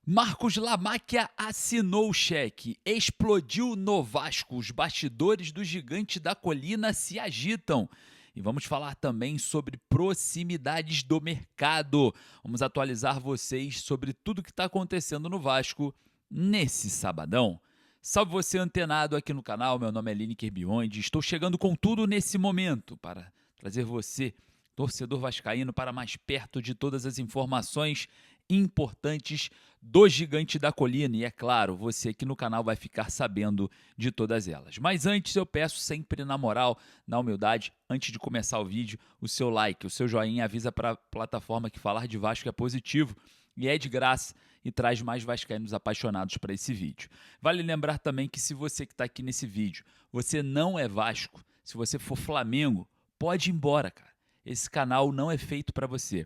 Marcos Lamáquia assinou o cheque, explodiu no Vasco, os bastidores do Gigante da Colina se agitam. E vamos falar também sobre proximidades do mercado. Vamos atualizar vocês sobre tudo que está acontecendo no Vasco nesse sabadão. Salve você antenado aqui no canal, meu nome é Lineker Biondi, estou chegando com tudo nesse momento para trazer você, torcedor vascaíno, para mais perto de todas as informações importantes do Gigante da Colina. E é claro, você aqui no canal vai ficar sabendo de todas elas. Mas antes eu peço sempre na moral, na humildade, antes de começar o vídeo, o seu like, o seu joinha avisa para a plataforma que falar de Vasco é positivo e é de graça e traz mais vascaínos apaixonados para esse vídeo. Vale lembrar também que se você que está aqui nesse vídeo, você não é Vasco, se você for Flamengo, pode ir embora, cara. Esse canal não é feito para você.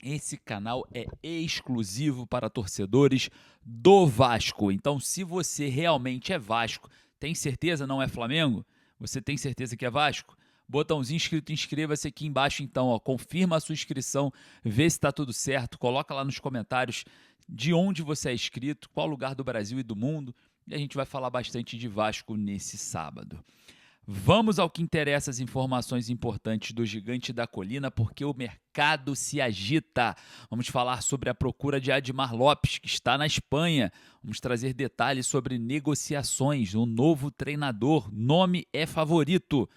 Esse canal é exclusivo para torcedores do Vasco. Então, se você realmente é Vasco, tem certeza não é Flamengo? Você tem certeza que é Vasco? Botãozinho escrito inscreva-se aqui embaixo então, ó, confirma a sua inscrição, vê se está tudo certo, coloca lá nos comentários de onde você é inscrito, qual lugar do Brasil e do mundo, e a gente vai falar bastante de Vasco nesse sábado. Vamos ao que interessa, as informações importantes do Gigante da Colina, porque o mercado se agita. Vamos falar sobre a procura de Admar Lopes, que está na Espanha. Vamos trazer detalhes sobre negociações, um novo treinador, nome é favorito.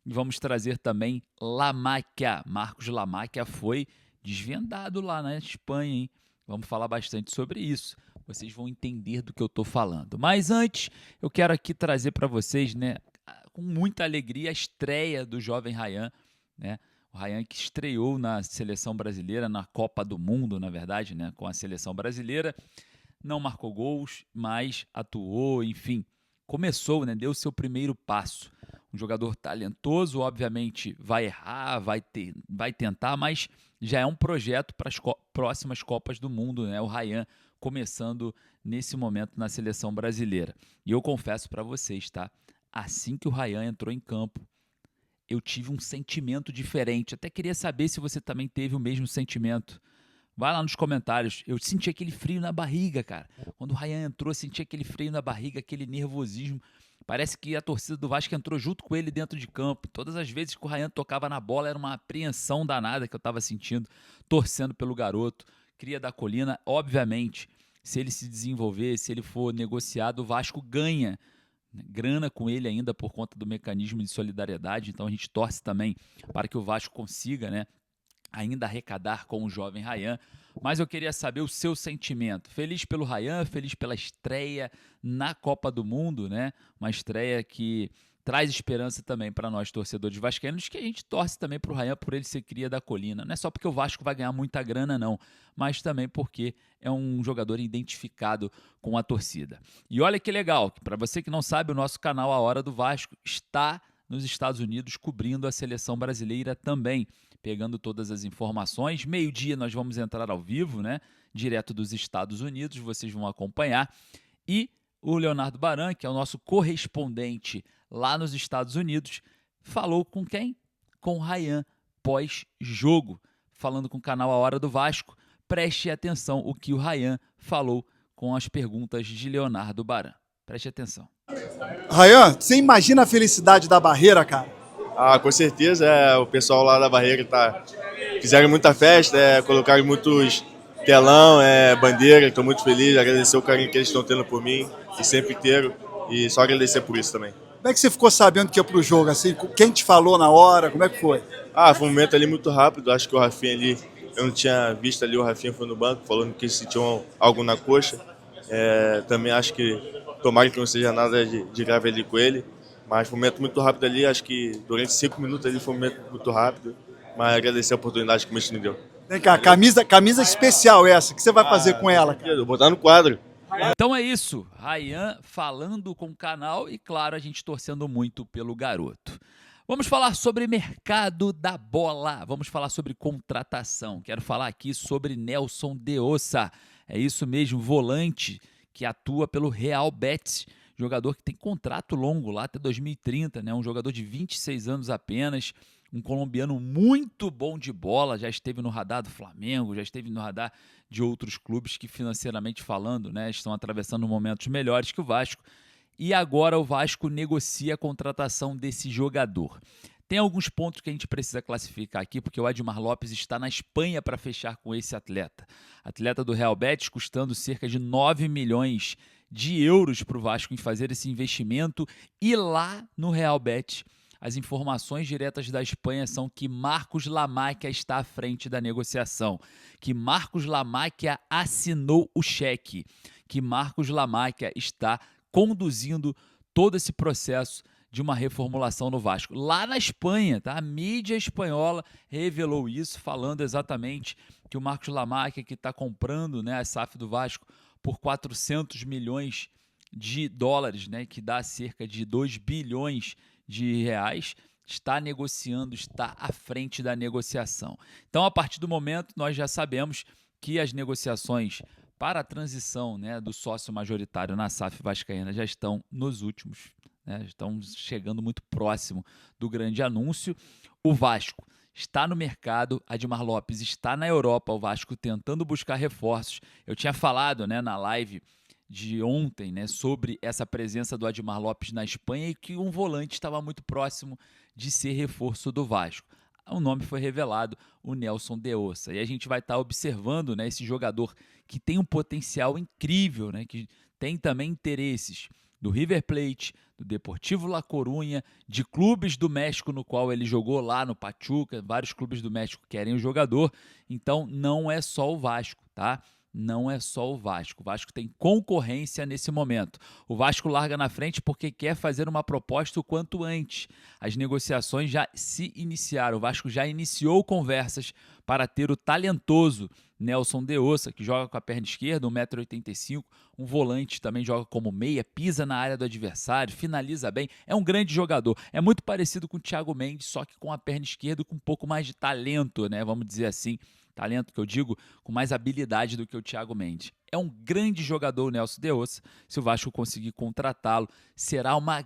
E vamos trazer também Lamáquia. Marcos Lamáquia foi desvendado lá na Espanha, hein? Vamos falar bastante sobre isso. Vocês vão entender do que eu estou falando. Mas antes, eu quero aqui trazer para vocês, né, com muita alegria, a estreia do jovem Ryan, né? O Ryan que estreou na seleção brasileira, na Copa do Mundo, na verdade, né, com a seleção brasileira. Não marcou gols, mas atuou, enfim, começou, né, deu seu primeiro passo. Um jogador talentoso, obviamente vai errar, vai tentar, mas já é um projeto para as próximas Copas do Mundo, né? O Ryan começando nesse momento na seleção brasileira. E eu confesso para vocês, tá? Assim que o Ryan entrou em campo, eu tive um sentimento diferente. Até queria saber se você também teve o mesmo sentimento. Vai lá nos comentários. Eu senti aquele frio na barriga, cara. Quando o Ryan entrou, eu senti aquele frio na barriga, aquele nervosismo. Parece que a torcida do Vasco entrou junto com ele dentro de campo. Todas as vezes que o Ryan tocava na bola, era uma apreensão danada que eu estava sentindo, torcendo pelo garoto. Cria da Colina, obviamente, se ele se desenvolver, se ele for negociado, o Vasco ganha grana com ele ainda por conta do mecanismo de solidariedade. Então a gente torce também para que o Vasco consiga, né, ainda arrecadar com o jovem Ryan. Mas eu queria saber o seu sentimento. Feliz pelo Ryan, feliz pela estreia na Copa do Mundo, né? Uma estreia que traz esperança também para nós torcedores vascaínos, que a gente torce também para o Ryan por ele ser cria da Colina. Não é só porque o Vasco vai ganhar muita grana, não, mas também porque é um jogador identificado com a torcida. E olha que legal, para você que não sabe, o nosso canal A Hora do Vasco está nos Estados Unidos cobrindo a seleção brasileira também, pegando todas as informações. Meio-dia nós vamos entrar ao vivo, né? Direto dos Estados Unidos, vocês vão acompanhar. E o Leonardo Baran, que é o nosso correspondente lá nos Estados Unidos, falou com quem? Com o Ryan, pós-jogo, falando com o canal A Hora do Vasco. Preste atenção o que o Ryan falou com as perguntas de Leonardo Baran. Preste atenção. Ryan, você imagina a felicidade da Barreira, cara? Ah, com certeza, o pessoal lá da Barreira fizeram muita festa, colocaram muitos telão, bandeira, estou muito feliz, agradecer o carinho que eles estão tendo por mim, e sempre inteiro, e só agradecer por isso também. Como é que você ficou sabendo que ia pro jogo, assim? Quem te falou na hora? Como é que foi? Foi um momento ali muito rápido, acho que o Rafinha ali, eu não tinha visto ali, o Rafinha foi no banco, falando que sentiu algo na coxa, também acho que, tomara que não seja nada de grave ali com ele, mas foi um momento muito rápido ali, acho que durante 5 minutos ali foi um momento muito rápido, mas agradecer a oportunidade que o Mestre me deu. Vem cá, camisa especial essa, o que você vai fazer com ela, cara? Vou botar no quadro. Então é isso, Ryan falando com o canal e, claro, a gente torcendo muito pelo garoto. Vamos falar sobre mercado da bola, vamos falar sobre contratação. Quero falar aqui sobre Nelson de Ossa, é isso mesmo, volante que atua pelo Real Betis, jogador que tem contrato longo lá até 2030, né? Um jogador de 26 anos apenas, um colombiano muito bom de bola, já esteve no radar do Flamengo, já esteve no radar de outros clubes que, financeiramente falando, né, estão atravessando momentos melhores que o Vasco. E agora o Vasco negocia a contratação desse jogador. Tem alguns pontos que a gente precisa classificar aqui, porque o Admar Lopes está na Espanha para fechar com esse atleta. Atleta do Real Betis, custando cerca de 9 milhões de euros para o Vasco em fazer esse investimento. E lá no Real Betis, as informações diretas da Espanha são que Marcos Lamacchia está à frente da negociação, que Marcos Lamacchia assinou o cheque, que Marcos Lamacchia está conduzindo todo esse processo de uma reformulação no Vasco. Lá na Espanha, tá? A mídia espanhola revelou isso, falando exatamente que o Marcos Lamacchia, que está comprando, né, a SAF do Vasco por 400 milhões de dólares, né, que dá cerca de 2 bilhões de reais, está negociando, está à frente da negociação. Então, a partir do momento, nós já sabemos que as negociações para a transição, né, do sócio majoritário na SAF vascaína já estão nos últimos, né, estão chegando muito próximo do grande anúncio. O Vasco está no mercado, Admar Lopes está na Europa, o Vasco tentando buscar reforços. Eu tinha falado, né, na live de ontem, né, sobre essa presença do Admar Lopes na Espanha e que um volante estava muito próximo de ser reforço do Vasco. O nome foi revelado, o Nelson de Ossa. E a gente vai estar observando, né, esse jogador que tem um potencial incrível, né, que tem também interesses do River Plate, do Deportivo La Coruña, de clubes do México no qual ele jogou lá no Pachuca. Vários clubes do México querem o jogador. Então não é só o Vasco, tá? Não é só o Vasco. O Vasco tem concorrência nesse momento. O Vasco larga na frente porque quer fazer uma proposta o quanto antes. As negociações já se iniciaram. O Vasco já iniciou conversas para ter o talentoso Nelson de Ossa, que joga com a perna esquerda, 1,85 m, um volante, também joga como meia, pisa na área do adversário, finaliza bem, é um grande jogador. É muito parecido com o Thiago Mendes, só que com a perna esquerda com um pouco mais de talento, né? Vamos dizer assim. Talento que eu digo, com mais habilidade do que o Thiago Mendes. É um grande jogador o Nelson de Ossa. Se o Vasco conseguir contratá-lo, será uma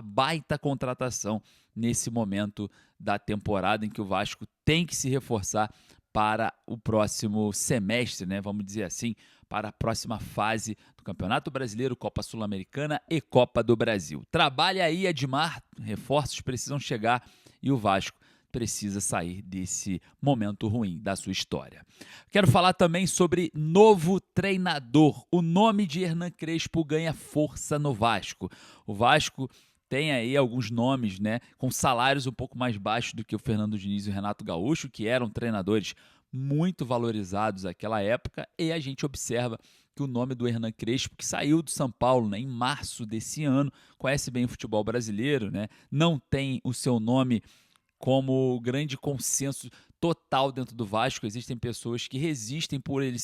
baita contratação nesse momento da temporada em que o Vasco tem que se reforçar para o próximo semestre, né? Vamos dizer assim, para a próxima fase do Campeonato Brasileiro, Copa Sul-Americana e Copa do Brasil. Trabalha aí, Admar, reforços precisam chegar e o Vasco precisa sair desse momento ruim da sua história. Quero falar também sobre novo treinador. O nome de Hernan Crespo ganha força no Vasco. O Vasco tem aí alguns nomes, né, com salários um pouco mais baixos do que o Fernando Diniz e o Renato Gaúcho, que eram treinadores muito valorizados naquela época, e a gente observa que o nome do Hernan Crespo, que saiu do São Paulo, né, em março desse ano, conhece bem o futebol brasileiro, né, não tem o seu nome como grande consenso total dentro do Vasco. Existem pessoas que resistem por ele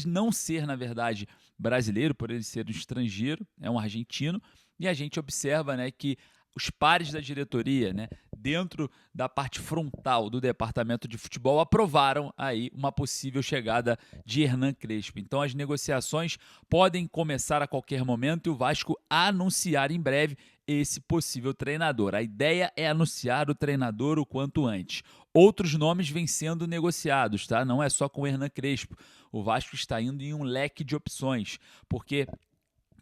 não ser, na verdade, brasileiro, por ele ser um estrangeiro, é um argentino, e a gente observa, né, que os pares da diretoria, né, dentro da parte frontal do departamento de futebol, aprovaram aí uma possível chegada de Hernan Crespo. Então as negociações podem começar a qualquer momento e o Vasco anunciar em breve esse possível treinador. A ideia é anunciar o treinador o quanto antes. Outros nomes vêm sendo negociados, tá? Não é só com o Hernan Crespo. O Vasco está indo em um leque de opções, porque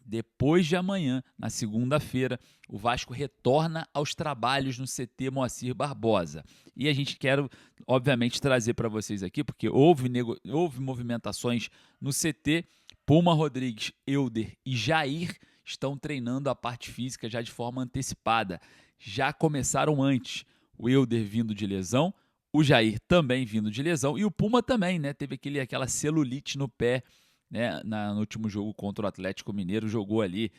depois de amanhã, na segunda-feira, o Vasco retorna aos trabalhos no CT Moacir Barbosa. E a gente quer, obviamente, trazer para vocês aqui, porque houve movimentações no CT. Puma Rodrigues, Elder e Jair estão treinando a parte física já de forma antecipada. Já começaram antes. O Elder vindo de lesão, o Jair também vindo de lesão e o Puma também, né? Teve aquela celulite no pé, né, no último jogo contra o Atlético Mineiro, jogou ali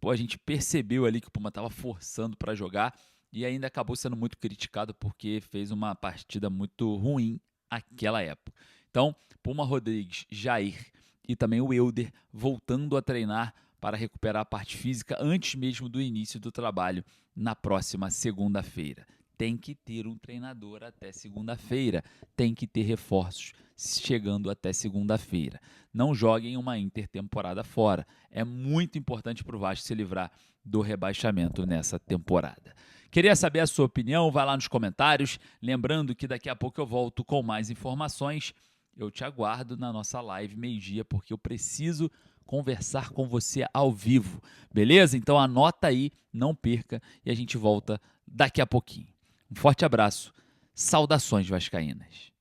Pô, a gente percebeu ali que o Puma estava forçando para jogar e ainda acabou sendo muito criticado porque fez uma partida muito ruim naquela época. Então, Puma Rodrigues, Jair e também o Elder voltando a treinar para recuperar a parte física antes mesmo do início do trabalho na próxima segunda-feira. Tem que ter um treinador até segunda-feira, tem que ter reforços chegando até segunda-feira. Não joguem uma intertemporada fora. É muito importante para o Vasco se livrar do rebaixamento nessa temporada. Queria saber a sua opinião? Vai lá nos comentários. Lembrando que daqui a pouco eu volto com mais informações. Eu te aguardo na nossa live meio-dia, porque eu preciso conversar com você ao vivo, beleza? Então anota aí, não perca, e a gente volta daqui a pouquinho. Um forte abraço, saudações vascaínas.